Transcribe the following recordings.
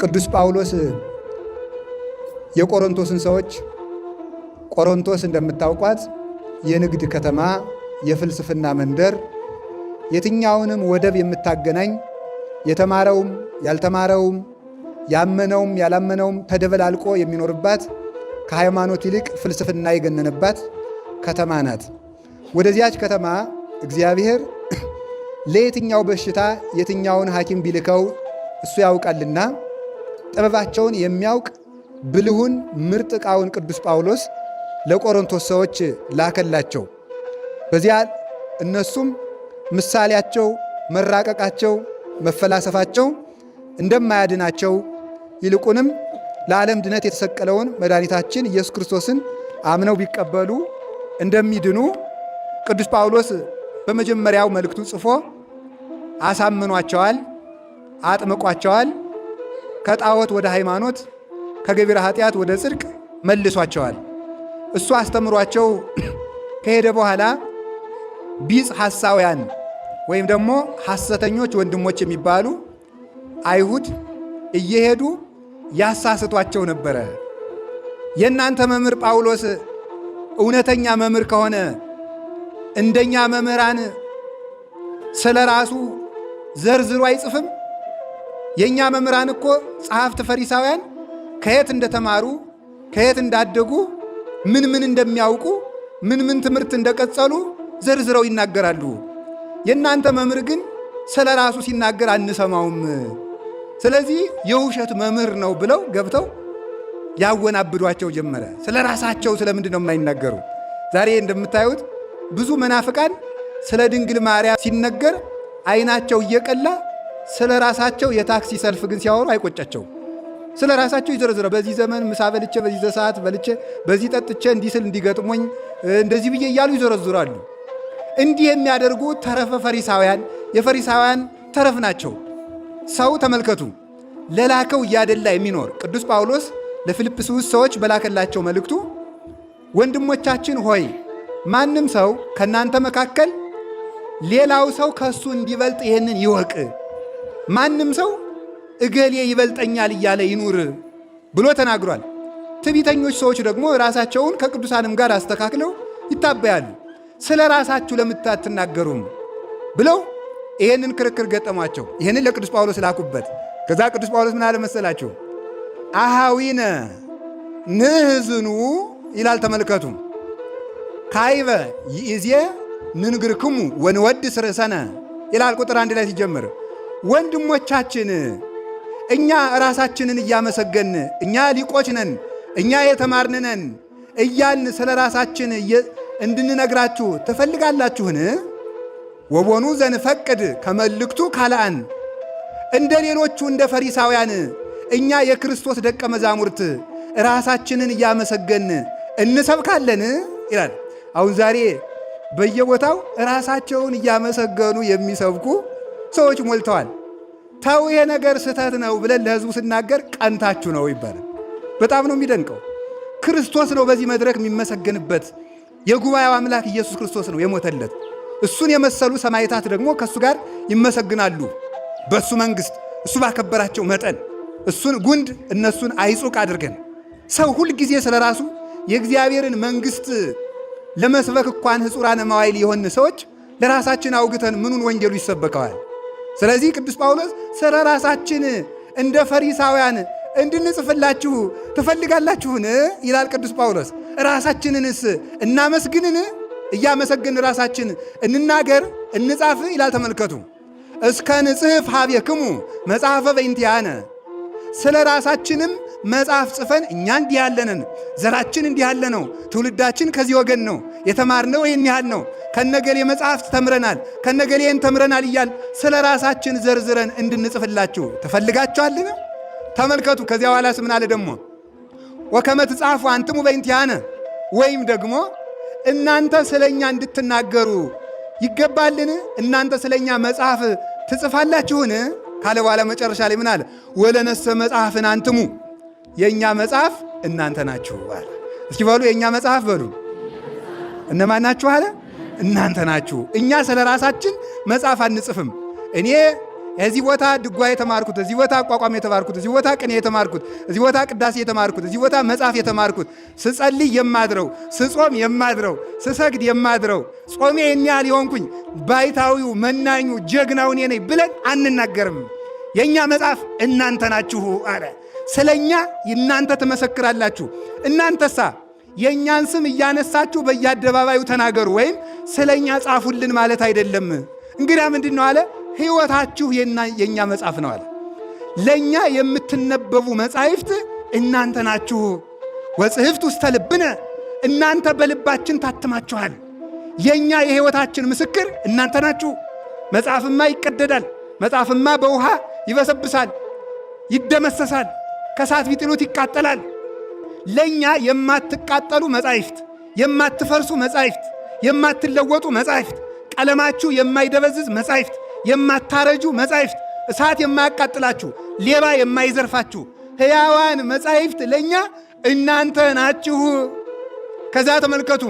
ቅዱስ ጳውሎስ የቆሮንቶስን ሰዎች ቆሮንቶስ እንደምታውቋት የንግድ ከተማ፣ የፍልስፍና መንደር፣ የትኛውንም ወደብ የምታገናኝ የተማረውም ያልተማረውም ያመነውም ያላመነውም ተደበላልቆ የሚኖርባት ከሃይማኖት ይልቅ ፍልስፍና የገነነባት ከተማ ናት። ወደዚያች ከተማ እግዚአብሔር ለየትኛው በሽታ የትኛውን ሐኪም ቢልከው እሱ ያውቃልና ጥበባቸውን የሚያውቅ ብልሁን ምርጥ ዕቃውን ቅዱስ ጳውሎስ ለቆሮንቶስ ሰዎች ላከላቸው። በዚያ እነሱም ምሳሌያቸው፣ መራቀቃቸው፣ መፈላሰፋቸው እንደማያድናቸው ይልቁንም ለዓለም ድነት የተሰቀለውን መድኃኒታችን ኢየሱስ ክርስቶስን አምነው ቢቀበሉ እንደሚድኑ ቅዱስ ጳውሎስ በመጀመሪያው መልእክቱ ጽፎ አሳምኗቸዋል፣ አጥምቋቸዋል። ከጣዖት ወደ ሃይማኖት፣ ከገቢረ ኃጢአት ወደ ጽድቅ መልሷቸዋል። እሱ አስተምሯቸው ከሄደ በኋላ ቢጽ ሐሳውያን ወይም ደግሞ ሐሰተኞች ወንድሞች የሚባሉ አይሁድ እየሄዱ ያሳስቷቸው ነበረ። የእናንተ መምህር ጳውሎስ እውነተኛ መምህር ከሆነ እንደኛ መምህራን ስለ ራሱ ዘርዝሮ አይጽፍም? የእኛ መምህራን እኮ ጸሐፍት ፈሪሳውያን ከየት እንደተማሩ ከየት እንዳደጉ ምን ምን እንደሚያውቁ ምን ምን ትምህርት እንደቀጸሉ ዘርዝረው ይናገራሉ። የእናንተ መምህር ግን ስለ ራሱ ሲናገር አንሰማውም። ስለዚህ የውሸት መምህር ነው ብለው ገብተው ያወናብዷቸው ጀመረ። ስለ ራሳቸው ስለምንድን ነው የማይናገሩ? ዛሬ እንደምታዩት ብዙ መናፍቃን ስለ ድንግል ማርያም ሲነገር ዓይናቸው እየቀላ ስለ ራሳቸው የታክሲ ሰልፍ ግን ሲያወሩ አይቆጫቸው። ስለ ራሳቸው ይዘረዝረ በዚህ ዘመን ምሳ በልቼ፣ በዚህ ሰዓት በልቼ፣ በዚህ ጠጥቼ፣ እንዲህ ስል እንዲገጥሞኝ እንደዚህ ብዬ እያሉ ይዘረዝራሉ። እንዲህ የሚያደርጉ ተረፈ ፈሪሳውያን የፈሪሳውያን ተረፍ ናቸው። ሰው ተመልከቱ፣ ለላከው እያደላ የሚኖር ቅዱስ ጳውሎስ ለፊልጵስዩስ ሰዎች በላከላቸው መልእክቱ ወንድሞቻችን ሆይ ማንም ሰው ከእናንተ መካከል ሌላው ሰው ከሱ እንዲበልጥ ይህንን ይወቅ። ማንም ሰው እገሌ ይበልጠኛል እያለ ይኑር ብሎ ተናግሯል። ትዕቢተኞች ሰዎች ደግሞ ራሳቸውን ከቅዱሳንም ጋር አስተካክለው ይታበያሉ። ስለ ራሳችሁ ለምታትናገሩም ብለው ይህንን ክርክር ገጠሟቸው። ይህንን ለቅዱስ ጳውሎስ ላኩበት። ከዛ ቅዱስ ጳውሎስ ምን አለ መሰላችሁ? አሃዊነ ንሕዝኑ ይላል። ተመልከቱ። ካይበ ይእዜ ንንግርክሙ ወንወድስ ርእሰነ ይላል። ቁጥር 1 ላይ ሲጀምር ወንድሞቻችን እኛ ራሳችንን እያመሰገን እኛ ሊቆች ነን፣ እኛ የተማርን ነን እያልን ስለ ራሳችን እንድንነግራችሁ ትፈልጋላችሁን? ወቦኑ ዘንፈቅድ ከመልእክቱ ካልአን እንደ ሌሎቹ እንደ ፈሪሳውያን እኛ የክርስቶስ ደቀ መዛሙርት ራሳችንን እያመሰገን እንሰብካለን ይላል። አሁን ዛሬ በየቦታው ራሳቸውን እያመሰገኑ የሚሰብኩ ሰዎች ሞልተዋል። ተው ይሄ ነገር ስህተት ነው ብለን ለሕዝቡ ስናገር ቀንታችሁ ነው ይባላል። በጣም ነው የሚደንቀው። ክርስቶስ ነው በዚህ መድረክ የሚመሰገንበት። የጉባኤው አምላክ ኢየሱስ ክርስቶስ ነው የሞተለት። እሱን የመሰሉ ሰማዕታት ደግሞ ከእሱ ጋር ይመሰግናሉ በእሱ መንግሥት፣ እሱ ባከበራቸው መጠን። እሱን ጉንድ እነሱን አይጹቅ አድርገን ሰው ሁልጊዜ ስለ ራሱ የእግዚአብሔርን መንግሥት ለመስበክ እንኳን ሕጹራነ መዋዕል የሆን ሰዎች ለራሳችን አውግተን ምኑን ወንጌሉ ይሰበከዋል? ስለዚህ ቅዱስ ጳውሎስ ስለ ራሳችን እንደ ፈሪሳውያን እንድንጽፍላችሁ ትፈልጋላችሁን? ይላል ቅዱስ ጳውሎስ። ራሳችንንስ እናመስግንን? እያመሰግን ራሳችን እንናገር እንጻፍ ይላል። ተመልከቱ። እስከ ንጽሕፍ ኀቤክሙ መጽሐፈ በእንቲአነ ስለ ራሳችንም መጽሐፍ ጽፈን እኛ እንዲህ ያለንን፣ ዘራችን እንዲህ ያለ ነው፣ ትውልዳችን ከዚህ ወገን ነው፣ የተማርነው ይህን ያህል ነው፣ ከነገሌ መጽሐፍት ተምረናል፣ ከነገሌን ተምረናል እያል ስለ ራሳችን ዘርዝረን እንድንጽፍላችሁ ትፈልጋችኋልን? ተመልከቱ። ከዚያ በኋላ ምን አለ ደግሞ? ወከመ ትጻፉ አንትሙ በእንቲአነ ወይም ደግሞ እናንተ ስለኛ እንድትናገሩ ይገባልን? እናንተ ስለኛ መጽሐፍ ትጽፋላችሁን? ካለ በኋላ መጨረሻ ላይ ምን አለ? ወለነሰ መጽሐፍን አንትሙ የእኛ መጽሐፍ እናንተ ናችሁ አለ። እስኪ በሉ የእኛ መጽሐፍ በሉ። እነማን ናችሁ አለ? እናንተ ናችሁ። እኛ ስለ ራሳችን መጽሐፍ አንጽፍም። እኔ እዚህ ቦታ ድጓ የተማርኩት፣ እዚህ ቦታ አቋቋም የተማርኩት፣ እዚህ ቦታ ቅኔ የተማርኩት፣ እዚህ ቦታ ቅዳሴ የተማርኩት፣ እዚህ ቦታ መጽሐፍ የተማርኩት፣ ስጸልይ የማድረው፣ ስጾም የማድረው፣ ስሰግድ የማድረው፣ ጾሜ የኔ ያህል የሆንኩኝ ባይታዊው መናኙ ጀግናው እኔ ነኝ ብለን አንናገርም። የእኛ መጽሐፍ እናንተ ናችሁ አለ። ስለኛ እናንተ ትመሰክራላችሁ። እናንተሳ የእኛን ስም እያነሳችሁ በየአደባባዩ ተናገሩ ወይም ስለኛ ጻፉልን ማለት አይደለም። እንግዲያ ምንድን ነው አለ? ሕይወታችሁ የእኛ መጽሐፍ ነው አለ። ለእኛ የምትነበቡ መጻሕፍት እናንተ ናችሁ። ወጽሕፍት ውስተ ልብነ፣ እናንተ በልባችን ታትማችኋል። የእኛ የሕይወታችን ምስክር እናንተ ናችሁ። መጽሐፍማ ይቀደዳል፣ መጽሐፍማ በውሃ ይበሰብሳል፣ ይደመሰሳል፣ ከሳት ቢጥሉት ይቃጠላል። ለእኛ የማትቃጠሉ መጻሕፍት፣ የማትፈርሱ መጻሕፍት፣ የማትለወጡ መጻሕፍት፣ ቀለማችሁ የማይደበዝዝ መጻሕፍት፣ የማታረጁ መጻሕፍት፣ እሳት የማያቃጥላችሁ፣ ሌባ የማይዘርፋችሁ ሕያዋን መጻሕፍት ለእኛ እናንተ ናችሁ። ከዛ ተመልከቱ፣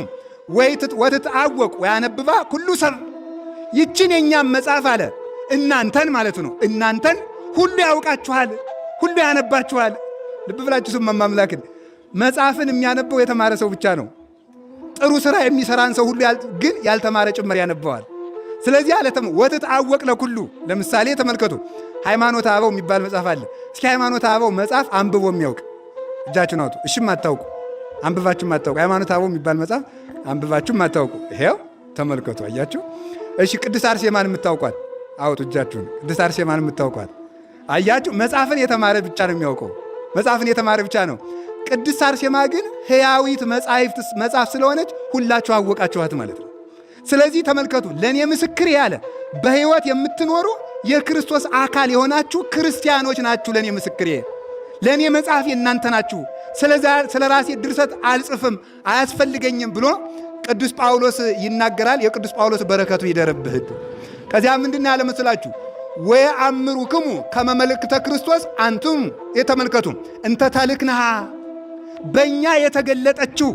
ወትትአወቁ ወያነብባ ኩሉ ሰብ። ይችን የእኛም መጽሐፍ አለ እናንተን ማለት ነው። እናንተን ሁሉ ያውቃችኋል፣ ሁሉ ያነባችኋል። ልብ ብላችሁ ስም ማምላክን መጽሐፍን የሚያነበው የተማረ ሰው ብቻ ነው። ጥሩ ሥራ የሚሰራን ሰው ሁሉ ግን ያልተማረ ጭምር ያነበዋል። ስለዚህ ወትትአወቅ ለኩሉ። ለምሳሌ ተመልከቱ፣ ሃይማኖተ አበው የሚባል መጽሐፍ አለ። እስኪ ሃይማኖተ አበው መጽሐፍ አንብቦ የሚያውቅ እጃችሁን አውጡ። እሺም አታውቁ፣ አንብባችሁም አታውቁ። ሃይማኖተ አበው የሚባል መጽሐፍ አንብባችሁም አታውቁ። ይሄው ተመልከቱ፣ አያችሁ። እሺ ቅድስት አርሴማን የምታውቋት አውጡ እጃችሁን። ቅድስት አርሴማን የምታውቋት አያችሁ። መጽሐፍን የተማረ ብቻ ነው የሚያውቀው። መጽሐፍን የተማረ ብቻ ነው። ቅድስት አርሴማ ግን ሕያዊት መጽሐፍ ስለሆነች ሁላችሁ አወቃችኋት ማለት ነው። ስለዚህ ተመልከቱ፣ ለእኔ ምስክር ያለ በሕይወት የምትኖሩ የክርስቶስ አካል የሆናችሁ ክርስቲያኖች ናችሁ። ለእኔ ምስክር፣ ለእኔ መጽሐፍ እናንተ ናችሁ። ስለ ራሴ ድርሰት አልጽፍም አያስፈልገኝም ብሎ ቅዱስ ጳውሎስ ይናገራል። የቅዱስ ጳውሎስ በረከቱ ይደርብህ። ከዚያ ምንድን ያለ መስላችሁ? ወየአምሩክሙ ከመ መልእክተ ክርስቶስ አንቱም። የተመልከቱ እንተ ተልክንሃ፣ በእኛ የተገለጠችው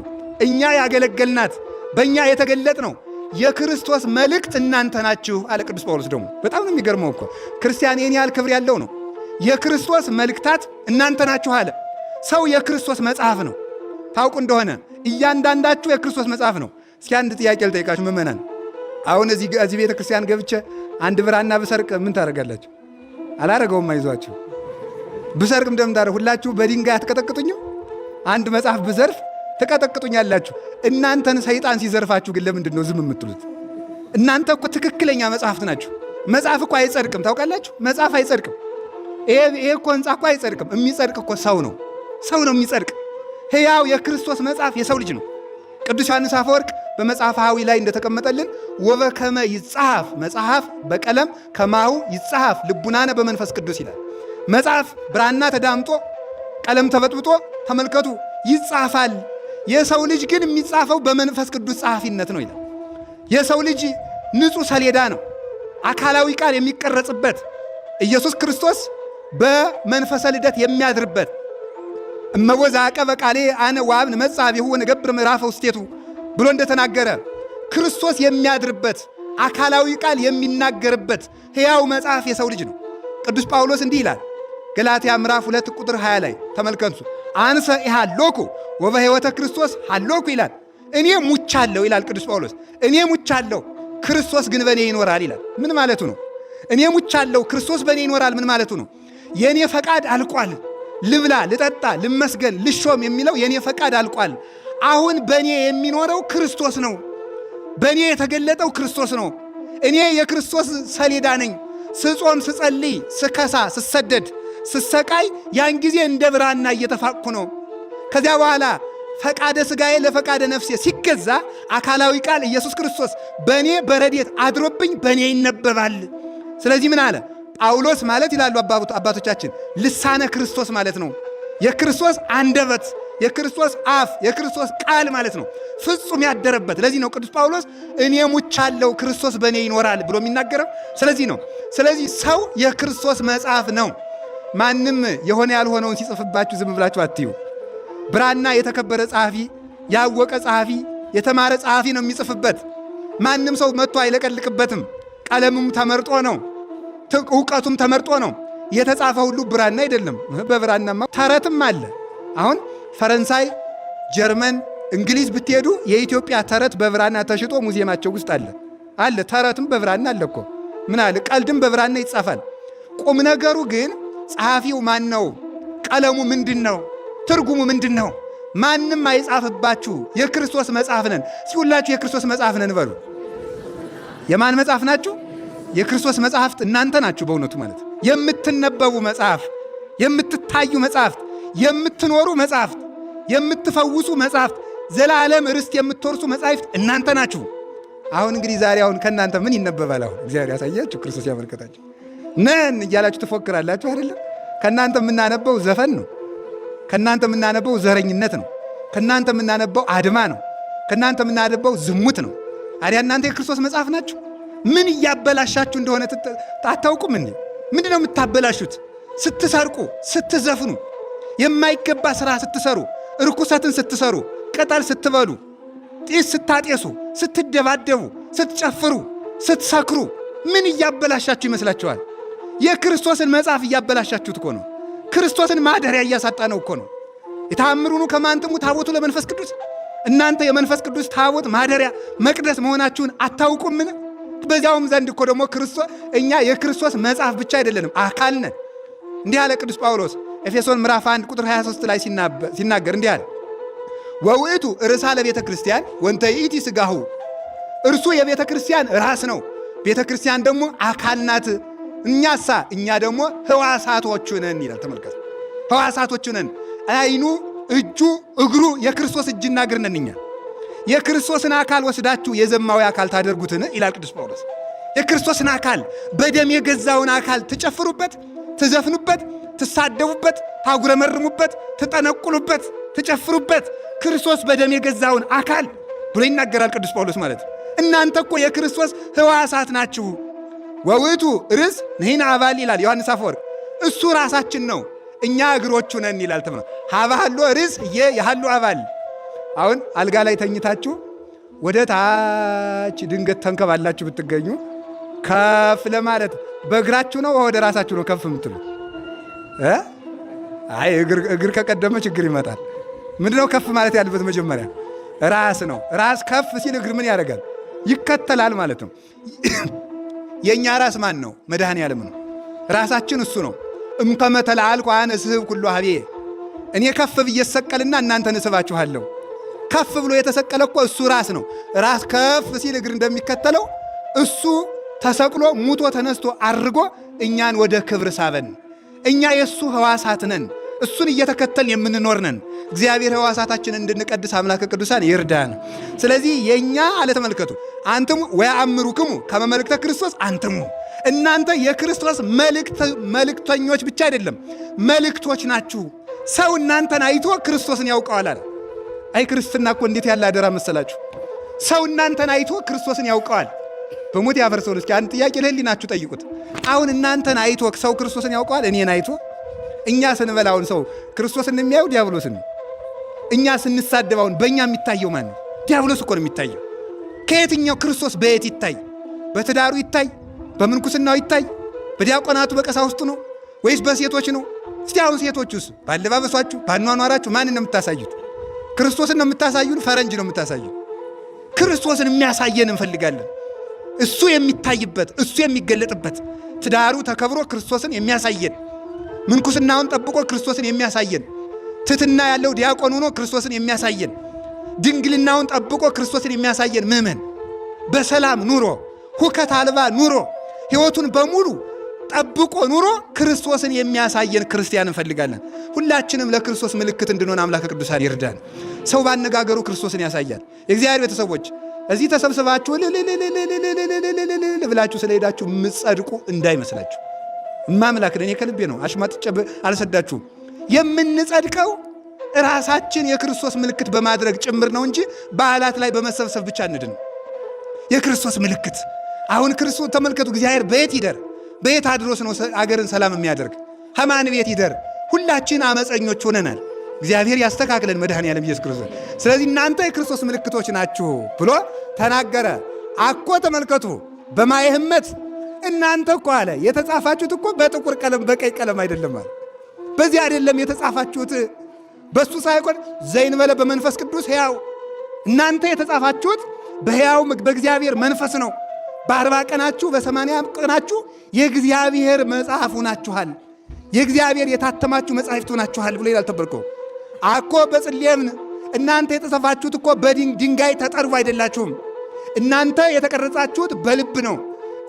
እኛ ያገለገልናት በእኛ የተገለጥ ነው የክርስቶስ መልእክት እናንተ ናችሁ አለ ቅዱስ ጳውሎስ። ደግሞ በጣም ነው የሚገርመው እኮ ክርስቲያን ይህን ያህል ክብር ያለው ነው። የክርስቶስ መልእክታት እናንተ ናችሁ አለ። ሰው የክርስቶስ መጽሐፍ ነው። ታውቁ እንደሆነ እያንዳንዳችሁ የክርስቶስ መጽሐፍ ነው። እስኪ አንድ ጥያቄ ልጠይቃችሁ ምእመናን። አሁን እዚህ ቤተ ክርስቲያን ገብቼ አንድ ብራና ብሰርቅ ምን ታደርጋላችሁ? አላረገውም፣ አይዟችሁ። ብሰርቅ እንደምታደርጉ ሁላችሁ በድንጋይ አትቀጠቅጡኝም? አንድ መጽሐፍ ብዘርፍ ትቀጠቅጡኛላችሁ። እናንተን ሰይጣን ሲዘርፋችሁ ግን ለምንድን ነው ዝም የምትሉት? እናንተ እኮ ትክክለኛ መጽሐፍት ናችሁ። መጽሐፍ እኮ አይጸድቅም፣ ታውቃላችሁ? መጽሐፍ አይጸድቅም። ይሄ እኮ ሕንፃ እኮ አይጸድቅም። የሚጸድቅ እኮ ሰው ነው የሚጸድቅ። ሕያው የክርስቶስ መጽሐፍ የሰው ልጅ ነው። ቅዱስ ዮሐንስ አፈወርቅ በመጽሐፈ ሐዊ ላይ እንደተቀመጠልን ወበከመ ይጻሐፍ መጽሐፍ በቀለም ከማሁ ይጻሐፍ ልቡናነ በመንፈስ ቅዱስ ይላል። መጽሐፍ ብራና ተዳምጦ ቀለም ተበጥብጦ ተመልከቱ ይጻፋል። የሰው ልጅ ግን የሚጻፈው በመንፈስ ቅዱስ ጸሐፊነት ነው ይላል። የሰው ልጅ ንጹሕ ሰሌዳ ነው፣ አካላዊ ቃል የሚቀረጽበት ኢየሱስ ክርስቶስ በመንፈሰ ልደት የሚያድርበት እመወዛ አቀበ ቃሌ አነ ወአብን መጻቢሁ ወነገብር ምዕራፈ ውስቴቱ ብሎ እንደተናገረ ክርስቶስ የሚያድርበት አካላዊ ቃል የሚናገርበት ሕያው መጽሐፍ የሰው ልጅ ነው። ቅዱስ ጳውሎስ እንዲህ ይላል ገላትያ ምዕራፍ 2 ቁጥር 20 ላይ ተመልከቱ። አንሰ ኢሃሎኩ ወበሕይወተ ክርስቶስ ሃሎኩ ይላል። እኔ ሙቻለሁ ይላል ቅዱስ ጳውሎስ። እኔ ሙቻለሁ ክርስቶስ ግን በእኔ ይኖራል ይላል። ምን ማለቱ ነው? እኔ ሙቻለሁ ክርስቶስ በእኔ ይኖራል ምን ማለቱ ነው? የእኔ ፈቃድ አልቋል። ልብላ፣ ልጠጣ፣ ልመስገን፣ ልሾም የሚለው የእኔ ፈቃድ አልቋል። አሁን በእኔ የሚኖረው ክርስቶስ ነው። በእኔ የተገለጠው ክርስቶስ ነው። እኔ የክርስቶስ ሰሌዳ ነኝ። ስጾም፣ ስጸልይ፣ ስከሳ፣ ስሰደድ፣ ስሰቃይ ያን ጊዜ እንደ ብራና እየተፋቅኩ ነው። ከዚያ በኋላ ፈቃደ ሥጋዬ ለፈቃደ ነፍሴ ሲገዛ አካላዊ ቃል ኢየሱስ ክርስቶስ በእኔ በረድኤት አድሮብኝ በእኔ ይነበባል። ስለዚህ ምን አለ ጳውሎስ ማለት ይላሉ አባቶቻችን ልሳነ ክርስቶስ ማለት ነው። የክርስቶስ አንደበት፣ የክርስቶስ አፍ፣ የክርስቶስ ቃል ማለት ነው። ፍጹም ያደረበት። ለዚህ ነው ቅዱስ ጳውሎስ እኔ ሙቻለሁ ክርስቶስ በእኔ ይኖራል ብሎ የሚናገረው። ስለዚህ ነው። ስለዚህ ሰው የክርስቶስ መጽሐፍ ነው። ማንም የሆነ ያልሆነውን ሲጽፍባችሁ ዝም ብላችሁ አትዩ። ብራና የተከበረ ጸሐፊ፣ ያወቀ ጸሐፊ፣ የተማረ ጸሐፊ ነው የሚጽፍበት። ማንም ሰው መጥቶ አይለቀልቅበትም። ቀለሙም ተመርጦ ነው። እውቀቱም ተመርጦ ነው። የተጻፈ ሁሉ ብራና አይደለም። በብራናማ ተረትም አለ። አሁን ፈረንሳይ፣ ጀርመን፣ እንግሊዝ ብትሄዱ የኢትዮጵያ ተረት በብራና ተሽጦ ሙዚየማቸው ውስጥ አለ። ተረትም በብራና አለ እኮ። ምን አለ? ቀልድም በብራና ይጻፋል። ቁም ነገሩ ግን ጸሐፊው ማን ነው? ቀለሙ ምንድን ነው? ትርጉሙ ምንድን ነው? ማንም አይጻፍባችሁ። የክርስቶስ መጽሐፍ ነን። እስኪ ሁላችሁ የክርስቶስ መጽሐፍ ነን በሉ። የማን መጽሐፍ ናችሁ? የክርስቶስ መጽሐፍት እናንተ ናችሁ። በእውነቱ ማለት የምትነበቡ መጽሐፍ፣ የምትታዩ መጽሐፍት፣ የምትኖሩ መጽሐፍት፣ የምትፈውሱ መጽሐፍት፣ ዘላለም ርስት የምትወርሱ መጽሐፍት እናንተ ናችሁ። አሁን እንግዲህ ዛሬ ከእናንተ ምን ይነበባል? አሁን እግዚአብሔር ያሳያችሁ፣ ክርስቶስ ያመልከታችሁ። ነን እያላችሁ ትፎክራላችሁ አይደለም? ከእናንተ የምናነበው ዘፈን ነው። ከእናንተ የምናነበው ዘረኝነት ነው። ከእናንተ የምናነበው አድማ ነው። ከእናንተ የምናነበው ዝሙት ነው። አዲያ እናንተ የክርስቶስ መጽሐፍ ናችሁ። ምን እያበላሻችሁ እንደሆነ አታውቁም? ምንድን ነው የምታበላሹት? ስትሰርቁ፣ ስትዘፍኑ፣ የማይገባ ሥራ ስትሰሩ፣ ርኩሰትን ስትሰሩ፣ ቅጠል ስትበሉ፣ ጢስ ስታጤሱ፣ ስትደባደቡ፣ ስትጨፍሩ፣ ስትሰክሩ ምን እያበላሻችሁ ይመስላችኋል? የክርስቶስን መጽሐፍ እያበላሻችሁት እኮ ነው። ክርስቶስን ማደሪያ እያሳጣ ነው እኮ ነው። የታምሩኑ ከማንትሙ ታቦቱ ለመንፈስ ቅዱስ። እናንተ የመንፈስ ቅዱስ ታቦት ማደሪያ መቅደስ መሆናችሁን አታውቁምን? በዚያውም ዘንድ እኮ ደግሞ እኛ የክርስቶስ መጽሐፍ ብቻ አይደለንም፣ አካል ነን። እንዲህ አለ ቅዱስ ጳውሎስ ኤፌሶን ምዕራፍ 1 ቁጥር 23 ላይ ሲናገር እንዲህ አለ፣ ወውእቱ ርእሳ ለቤተ ክርስቲያን ወንተ ይእቲ ሥጋሁ። እርሱ የቤተ ክርስቲያን ራስ ነው፣ ቤተ ክርስቲያን ደግሞ አካል ናት። እኛ ደግሞ ሕዋሳቶቹ ነን ይላል። ተመልከቱ፣ ሕዋሳቶቹ ነን። አይኑ፣ እጁ፣ እግሩ የክርስቶስ እጅና እግር ነን እኛ። የክርስቶስን አካል ወስዳችሁ የዘማዊ አካል ታደርጉትን ይላል ቅዱስ ጳውሎስ። የክርስቶስን አካል በደም የገዛውን አካል ትጨፍሩበት፣ ትዘፍኑበት፣ ትሳደቡበት፣ ታጉረመርሙበት፣ ትጠነቁሉበት፣ ትጨፍሩበት ክርስቶስ በደም የገዛውን አካል ብሎ ይናገራል ቅዱስ ጳውሎስ ማለት። እናንተ እኮ የክርስቶስ ሕዋሳት ናችሁ። ወውእቱ ርእስ ንሕነ አባል ይላል ዮሐንስ አፈወርቅ። እሱ ራሳችን ነው፣ እኛ እግሮቹ ነን ይላል። ተብሎ ሀባሎ ርእስ የሃሉ አባል። አሁን አልጋ ላይ ተኝታችሁ ወደ ታች ድንገት ተንከባላችሁ ብትገኙ ከፍ ለማለት በእግራችሁ ነው ወደ ራሳችሁ ነው ከፍ የምትሉ? አይ እግር ከቀደመ ችግር ይመጣል። ምንድነው ከፍ ማለት ያለበት? መጀመሪያ ራስ ነው። ራስ ከፍ ሲል እግር ምን ያደርጋል? ይከተላል ማለት ነው። የእኛ ራስ ማን ነው? መድኃኔ ዓለም ነው። ራሳችን እሱ ነው። እምከመ ተለዓልኩ አነ እስሕብ ኩሎ ኀቤየ። እኔ ከፍ ብዬ እሰቀልና እናንተን እስባችኋለሁ። ከፍ ብሎ የተሰቀለ እኮ እሱ ራስ ነው። ራስ ከፍ ሲል እግር እንደሚከተለው እሱ ተሰቅሎ ሙቶ ተነስቶ አድርጎ እኛን ወደ ክብር ሳበን። እኛ የእሱ ሕዋሳት ነን። እሱን እየተከተልን የምንኖር ነን። እግዚአብሔር ሕዋሳታችንን እንድንቀድስ አምላከ ቅዱሳን ይርዳን። ስለዚህ የእኛ አለ ተመልከቱ፣ አንትሙ ወየአምሩክሙ ከመ መልእክተ ክርስቶስ አንትሙ። እናንተ የክርስቶስ መልእክተኞች ብቻ አይደለም መልእክቶች ናችሁ። ሰው እናንተን አይቶ ክርስቶስን ያውቀዋል አለ። አይ ክርስትና እኮ እንዴት ያለ አደራ መሰላችሁ! ሰው እናንተን አይቶ ክርስቶስን ያውቀዋል። በሞት ያፈርሰው። እስኪ አንድ ጥያቄ ለህሊናችሁ ጠይቁት። አሁን እናንተን አይቶ ሰው ክርስቶስን ያውቀዋል? እኔን አይቶ? እኛ ስንበላውን ሰው ክርስቶስን የሚያየው ዲያብሎስን። እኛ ስንሳደባውን በእኛ የሚታየው ማን ነው? ዲያብሎስ እኮ ነው የሚታየው። ከየትኛው ክርስቶስ በየት ይታይ? በትዳሩ ይታይ? በምንኩስናው ይታይ? በዲያቆናቱ በቀሳውስቱ ነው ወይስ በሴቶች ነው? እስቲ አሁን ሴቶቹስ ባለባበሷችሁ፣ ባኗኗራችሁ ማንን ነው የምታሳዩት? ክርስቶስን ነው የምታሳዩን? ፈረንጅ ነው የምታሳዩን? ክርስቶስን የሚያሳየን እንፈልጋለን። እሱ የሚታይበት፣ እሱ የሚገለጥበት፣ ትዳሩ ተከብሮ ክርስቶስን የሚያሳየን፣ ምንኩስናውን ጠብቆ ክርስቶስን የሚያሳየን፣ ትሕትና ያለው ዲያቆን ሆኖ ክርስቶስን የሚያሳየን፣ ድንግልናውን ጠብቆ ክርስቶስን የሚያሳየን ምእመን በሰላም ኑሮ ሁከት አልባ ኑሮ ሕይወቱን በሙሉ ጠብቆ ኑሮ ክርስቶስን የሚያሳየን ክርስቲያን እንፈልጋለን። ሁላችንም ለክርስቶስ ምልክት እንድንሆን አምላከ ቅዱሳን ይርዳን። ሰው ባነጋገሩ ክርስቶስን ያሳያል። የእግዚአብሔር ቤተሰቦች እዚህ ተሰብስባችሁ ብላችሁ ስለሄዳችሁ የምትጸድቁ እንዳይመስላችሁ። እማምላክ እኔ ከልቤ ነው፣ አሽማጥጬ አልሰዳችሁም። የምንጸድቀው ራሳችን የክርስቶስ ምልክት በማድረግ ጭምር ነው እንጂ በዓላት ላይ በመሰብሰብ ብቻ እንድን። የክርስቶስ ምልክት አሁን ክርስቶስ ተመልከቱ። እግዚአብሔር በየት ይደር? በየት አድሮስ ነው አገርን ሰላም የሚያደርግ? ከማን ቤት ይደር? ሁላችን አመፀኞች ሆነናል። እግዚአብሔር ያስተካክለን መድኃኔ ዓለም ኢየሱስ ክርስቶስ። ስለዚህ እናንተ የክርስቶስ ምልክቶች ናችሁ ብሎ ተናገረ። አኮ ተመልከቱ በማየ ህመት እናንተ እኮ አለ የተጻፋችሁት እኮ በጥቁር ቀለም በቀይ ቀለም አይደለም አለ። በዚህ አይደለም የተጻፋችሁት፣ በሱ ሳይሆን ዘእንበለ በመንፈስ ቅዱስ ሕያው። እናንተ የተጻፋችሁት በሕያው በእግዚአብሔር መንፈስ ነው። በ40 ቀናችሁ በ80 ቀናችሁ የእግዚአብሔር መጽሐፍ ሆናችኋል። የእግዚአብሔር የታተማችሁ መጻሕፍት ሆናችኋል ብሎ ይላል ተበልኮ አኮ በጽሌምን። እናንተ የተጻፋችሁት እኮ በድንጋይ ተጠርቦ አይደላችሁም። እናንተ የተቀረጻችሁት በልብ ነው።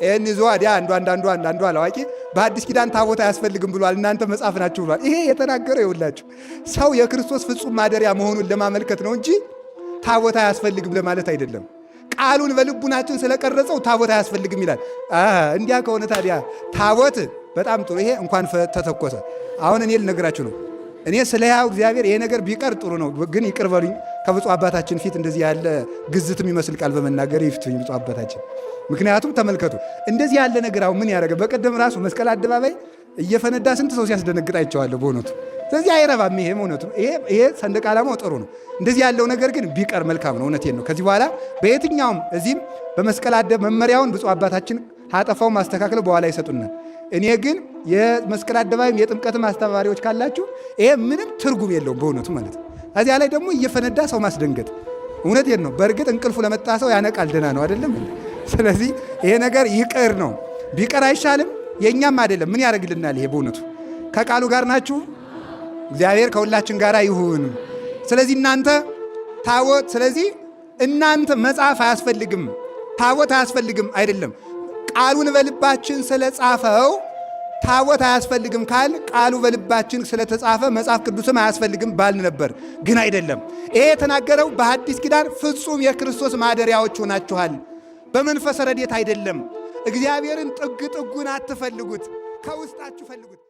ይህን ይዞ አዲያ አንዱ አላዋቂ በአዲስ ኪዳን ታቦት አያስፈልግም ብሏል። እናንተ መጽሐፍ ናችሁ ብሏል። ይሄ የተናገረው ይውላችሁ ሰው የክርስቶስ ፍጹም ማደሪያ መሆኑን ለማመልከት ነው እንጂ ታቦት አያስፈልግም ለማለት አይደለም። ቃሉን በልቡናችን ስለቀረጸው ታቦት አያስፈልግም ይላል። እንዲያ ከሆነ ታዲያ ታቦት በጣም ጥሩ። ይሄ እንኳን ተተኮሰ። አሁን እኔ ልነግራችሁ ነው። እኔ ስለ ሕያው እግዚአብሔር ይሄ ነገር ቢቀር ጥሩ ነው፣ ግን ይቅር በሉኝ። ከብፁዕ አባታችን ፊት እንደዚህ ያለ ግዝት የሚመስል ቃል በመናገር ይፍቱኝ ብፁዕ አባታችን። ምክንያቱም ተመልከቱ እንደዚህ ያለ ነገር አሁን ምን ያደረገ በቀደም ራሱ መስቀል አደባባይ እየፈነዳ ስንት ሰው ሲያስደነግጥ አይቼዋለሁ በእውነቱ። ስለዚህ አይረባም ይሄ እውነቱ። ይሄ ሰንደቅ ዓላማው ጥሩ ነው። እንደዚህ ያለው ነገር ግን ቢቀር መልካም ነው። እውነቴን ነው። ከዚህ በኋላ በየትኛውም እዚህም በመስቀል መመሪያውን ብፁዕ አባታችን አጠፋው ማስተካከል በኋላ ይሰጡናል። እኔ ግን የመስቀል አደባባይም የጥምቀትም አስተባባሪዎች ካላችሁ ይሄ ምንም ትርጉም የለውም በእውነቱ ማለት ነው። ከዚያ ላይ ደግሞ እየፈነዳ ሰው ማስደንገጥ እውነቴን ነው። በእርግጥ እንቅልፉ ለመጣ ሰው ያነቃል፣ ደህና ነው አይደለም። ስለዚህ ይሄ ነገር ይቅር ነው። ቢቀር አይሻልም? የእኛም አይደለም ምን ያደርግልናል? ይሄ በእውነቱ ከቃሉ ጋር ናችሁ። እግዚአብሔር ከሁላችን ጋር ይሁን። ስለዚህ እናንተ ታቦት፣ ስለዚህ እናንተ መጽሐፍ አያስፈልግም ታቦት አያስፈልግም አይደለም። ቃሉን በልባችን ስለጻፈው ታቦት አያስፈልግም ካል ቃሉ በልባችን ስለተጻፈ መጽሐፍ ቅዱስም አያስፈልግም ባልን ነበር። ግን አይደለም። ይሄ የተናገረው በሐዲስ ኪዳን ፍጹም የክርስቶስ ማደሪያዎች ሆናችኋል። በመንፈስ ረድኤት አይደለም። እግዚአብሔርን ጥግ ጥጉን አትፈልጉት፣ ከውስጣችሁ ፈልጉት።